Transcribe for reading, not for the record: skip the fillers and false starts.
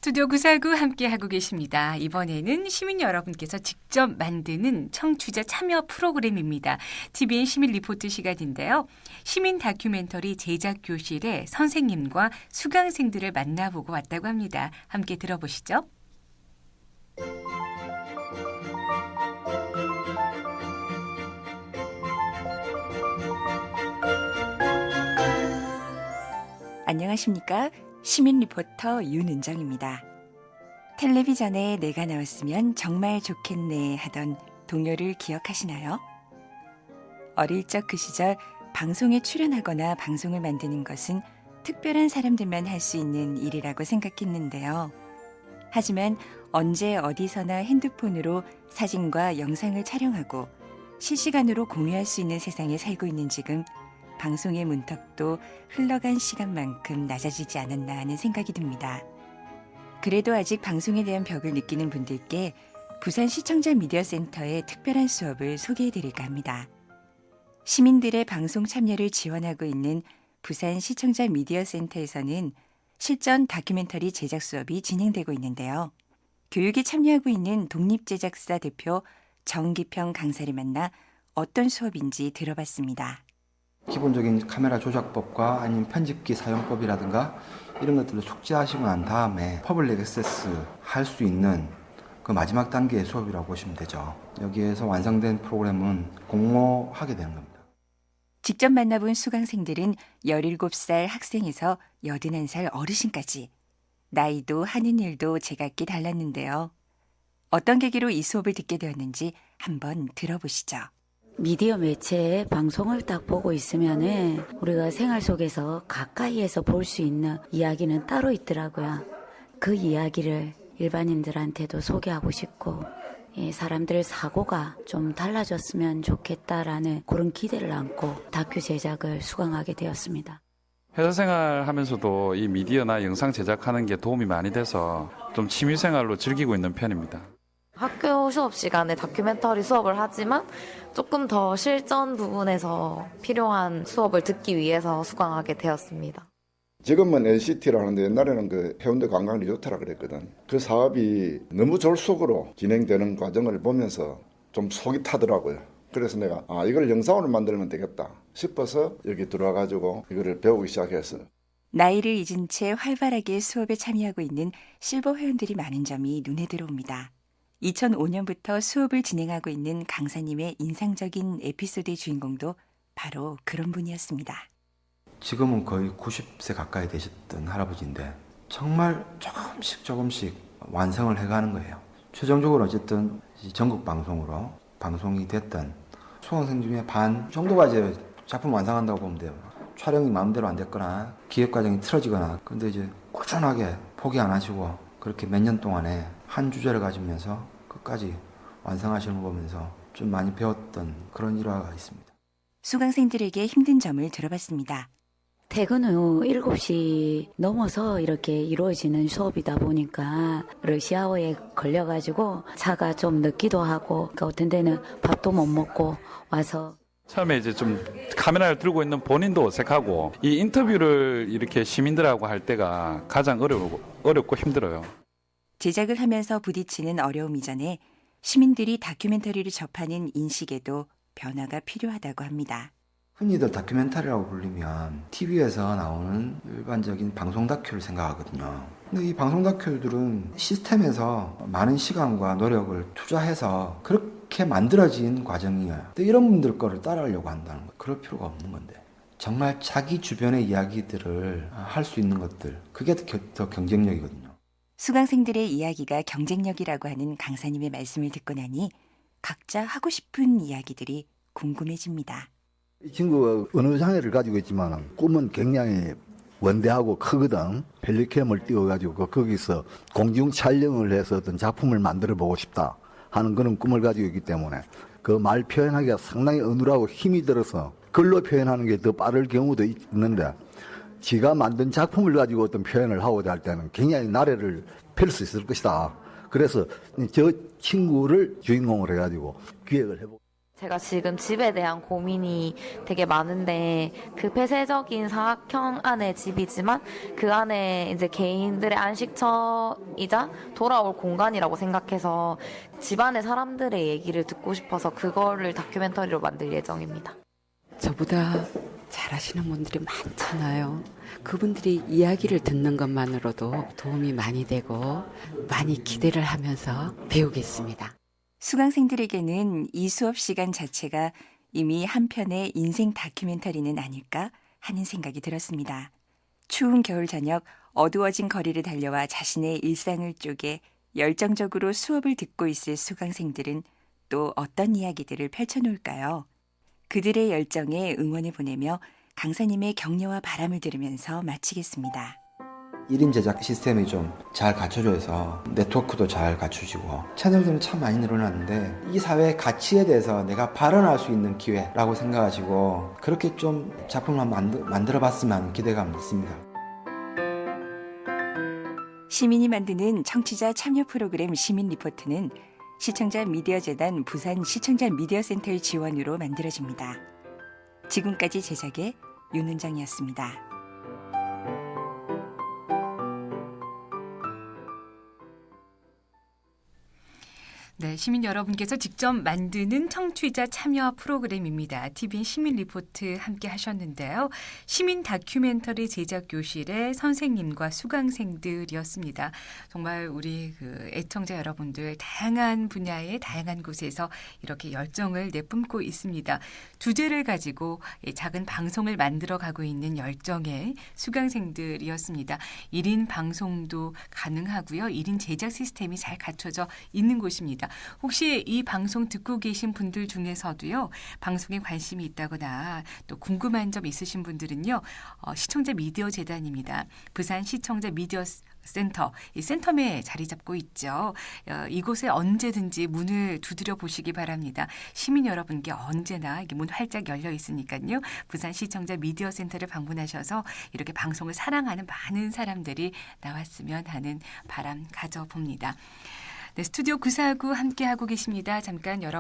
스튜디오 949 함께하고 계십니다. 이번에는 시민 여러분께서 직접 만드는 청취자 참여 프로그램입니다. TVN 시민 리포트 시간인데요. 시민 다큐멘터리 제작 교실에 선생님과 수강생들을 만나보고 왔다고 합니다. 함께 들어보시죠. 안녕하십니까? 시민 리포터 윤은정입니다. 텔레비전에 내가 나왔으면 정말 좋겠네 하던 동요를 기억하시나요? 어릴 적 그 시절 방송에 출연하거나 방송을 만드는 것은 특별한 사람들만 할 수 있는 일이라고 생각했는데요. 하지만 언제 어디서나 핸드폰으로 사진과 영상을 촬영하고 실시간으로 공유할 수 있는 세상에 살고 있는 지금 방송의 문턱도 흘러간 시간만큼 낮아지지 않았나 하는 생각이 듭니다. 그래도 아직 방송에 대한 벽을 느끼는 분들께 부산 시청자 미디어 센터의 특별한 수업을 소개해 드릴까 합니다. 시민들의 방송 참여를 지원하고 있는 부산 시청자 미디어 센터에서는 실전 다큐멘터리 제작 수업이 진행되고 있는데요. 교육에 참여하고 있는 독립제작사 대표 정기평 강사를 만나 어떤 수업인지 들어봤습니다. 기본적인 카메라 조작법과 아니면 편집기 사용법이라든가 이런 것들을 숙지하시고 난 다음에 퍼블릭 액세스 할 수 있는 그 마지막 단계의 수업이라고 보시면 되죠. 여기에서 완성된 프로그램은 공모하게 되는 겁니다. 직접 만나본 수강생들은 17살 학생에서 81살 어르신까지 나이도 하는 일도 제각기 달랐는데요. 어떤 계기로 이 수업을 듣게 되었는지 한번 들어보시죠. 미디어 매체에 방송을 딱 보고 있으면은 우리가 생활 속에서 가까이에서 볼 수 있는 이야기는 따로 있더라고요. 그 이야기를 일반인들한테도 소개하고 싶고 사람들 사고가 좀 달라졌으면 좋겠다라는 그런 기대를 안고 다큐 제작을 수강하게 되었습니다. 회사 생활 하면서도 이 미디어나 영상 제작하는 게 도움이 많이 돼서 좀 취미생활로 즐기고 있는 편입니다. 학교 수업 시간에 다큐멘터리 수업을 하지만 조금 더 실전 부분에서 필요한 수업을 듣기 위해서 수강하게 되었습니다. 지금은 LCT라는데 옛날에는 그 해운대 관광 리조트라 그랬거든. 그 사업이 너무 졸속으로 진행되는 과정을 보면서 좀 속이 타더라고요. 그래서 내가 이걸 영상으로 만들면 되겠다 싶어서 여기 들어와가지고 이거를 배우기 시작했어요. 나이를 잊은 채 활발하게 수업에 참여하고 있는 실버 회원들이 많은 점이 눈에 들어옵니다. 2005년부터 수업을 진행하고 있는 강사님의 인상적인 에피소드의 주인공도 바로 그런 분이었습니다. 지금은 거의 90세 가까이 되셨던 할아버지인데 정말 조금씩 완성을 해가는 거예요. 최종적으로 어쨌든 전국 방송으로 방송이 됐던 수강생 중에 반 정도가 이제 작품 완성한다고 보면 돼요. 촬영이 마음대로 안 됐거나 기획 과정이 틀어지거나 근데 이제 꾸준하게 포기 안 하시고 그렇게 몇 년 동안에 한 주제를 가지면서 끝까지 완성하시는 거 보면서 좀 많이 배웠던 그런 일화가 있습니다. 수강생들에게 힘든 점을 들어봤습니다. 퇴근 후 7시 넘어서 이렇게 이루어지는 수업이다 보니까 러시아어에 걸려가지고 차가 좀 늦기도 하고 그러니까 어떤 데는 밥도 못 먹고 와서 처음에 이제 좀 카메라를 들고 있는 본인도 어색하고 이 인터뷰를 이렇게 시민들하고 할 때가 가장 어렵고 힘들어요. 제작을 하면서 부딪히는 어려움 이전에 시민들이 다큐멘터리를 접하는 인식에도 변화가 필요하다고 합니다. 흔히들 다큐멘터리라고 불리면 TV에서 나오는 일반적인 방송 다큐를 생각하거든요. 근데 이 방송 다큐들은 시스템에서 많은 시간과 노력을 투자해서 그렇게 만들어진 과정이에요. 근데 이런 분들 거를 따라하려고 한다는 거 그럴 필요가 없는 건데 정말 자기 주변의 이야기들을 할 수 있는 것들 그게 더 경쟁력이거든요. 수강생들의 이야기가 경쟁력이라고 하는 강사님의 말씀을 듣고 나니 각자 하고 싶은 이야기들이 궁금해집니다. 이 친구가 어느 장애를 가지고 있지만 꿈은 굉장히 원대하고 크거든. 펠리캠을 띄워가지고 거기서 공중 촬영을 해서 어떤 작품을 만들어 보고 싶다 하는 그런 꿈을 가지고 있기 때문에 그 말 표현하기가 상당히 어눌하고 힘이 들어서 글로 표현하는 게 더 빠를 경우도 있는데 지가 만든 작품을 가지고 어떤 표현을 하고자 할 때는 굉장히 나래를 펼 수 있을 것이다. 그래서 저 친구를 주인공으로 해가지고 기획을 해보고 제가 지금 집에 대한 고민이 되게 많은데 그 폐쇄적인 사각형 안에 집이지만 그 안에 이제 개인들의 안식처이자 돌아올 공간이라고 생각해서 집안의 사람들의 얘기를 듣고 싶어서 그거를 다큐멘터리로 만들 예정입니다. 저보다 잘하시는 분들이 많잖아요. 그분들이 이야기를 듣는 것만으로도 도움이 많이 되고 많이 기대를 하면서 배우겠습니다. 수강생들에게는 이 수업 시간 자체가 이미 한 편의 인생 다큐멘터리는 아닐까 하는 생각이 들었습니다. 추운 겨울 저녁 어두워진 거리를 달려와 자신의 일상을 쪼개 열정적으로 수업을 듣고 있을 수강생들은 또 어떤 이야기들을 펼쳐놓을까요? 그들의 열정에 응원을 보내며 강사님의 격려와 바람을 들으면서 마치겠습니다. 1인 제작 시스템이 좀 잘 갖춰져서 네트워크도 잘 갖춰지고 채널들은 참 많이 늘어났는데 이 사회의 가치에 대해서 내가 발언할 수 있는 기회라고 생각하시고 그렇게 좀 작품을 한번 만들어봤으면 하는 기대감이 있습니다. 시민이 만드는 청취자 참여 프로그램 시민 리포트는 시청자 미디어재단 부산 시청자 미디어센터의 지원으로 만들어집니다. 지금까지 제작의 윤은정이었습니다. 네, 시민 여러분께서 직접 만드는 청취자 참여 프로그램입니다. TVN 시민 리포트 함께 하셨는데요. 시민 다큐멘터리 제작 교실의 선생님과 수강생들이었습니다. 정말 우리 애청자 여러분들 다양한 분야의 다양한 곳에서 이렇게 열정을 내뿜고 있습니다. 주제를 가지고 작은 방송을 만들어가고 있는 열정의 수강생들이었습니다. 1인 방송도 가능하고요. 1인 제작 시스템이 잘 갖춰져 있는 곳입니다. 혹시 이 방송 듣고 계신 분들 중에서도요, 방송에 관심이 있다거나 또 궁금한 점 있으신 분들은요, 시청자 미디어 재단입니다. 부산 시청자 미디어 센터, 이 센텀에 자리 잡고 있죠. 이곳에 언제든지 문을 두드려 보시기 바랍니다. 시민 여러분께 언제나 문 활짝 열려 있으니까요. 부산 시청자 미디어 센터를 방문하셔서 이렇게 방송을 사랑하는 많은 사람들이 나왔으면 하는 바람 가져봅니다. 네, 스튜디오 949 함께하고 계십니다. 잠깐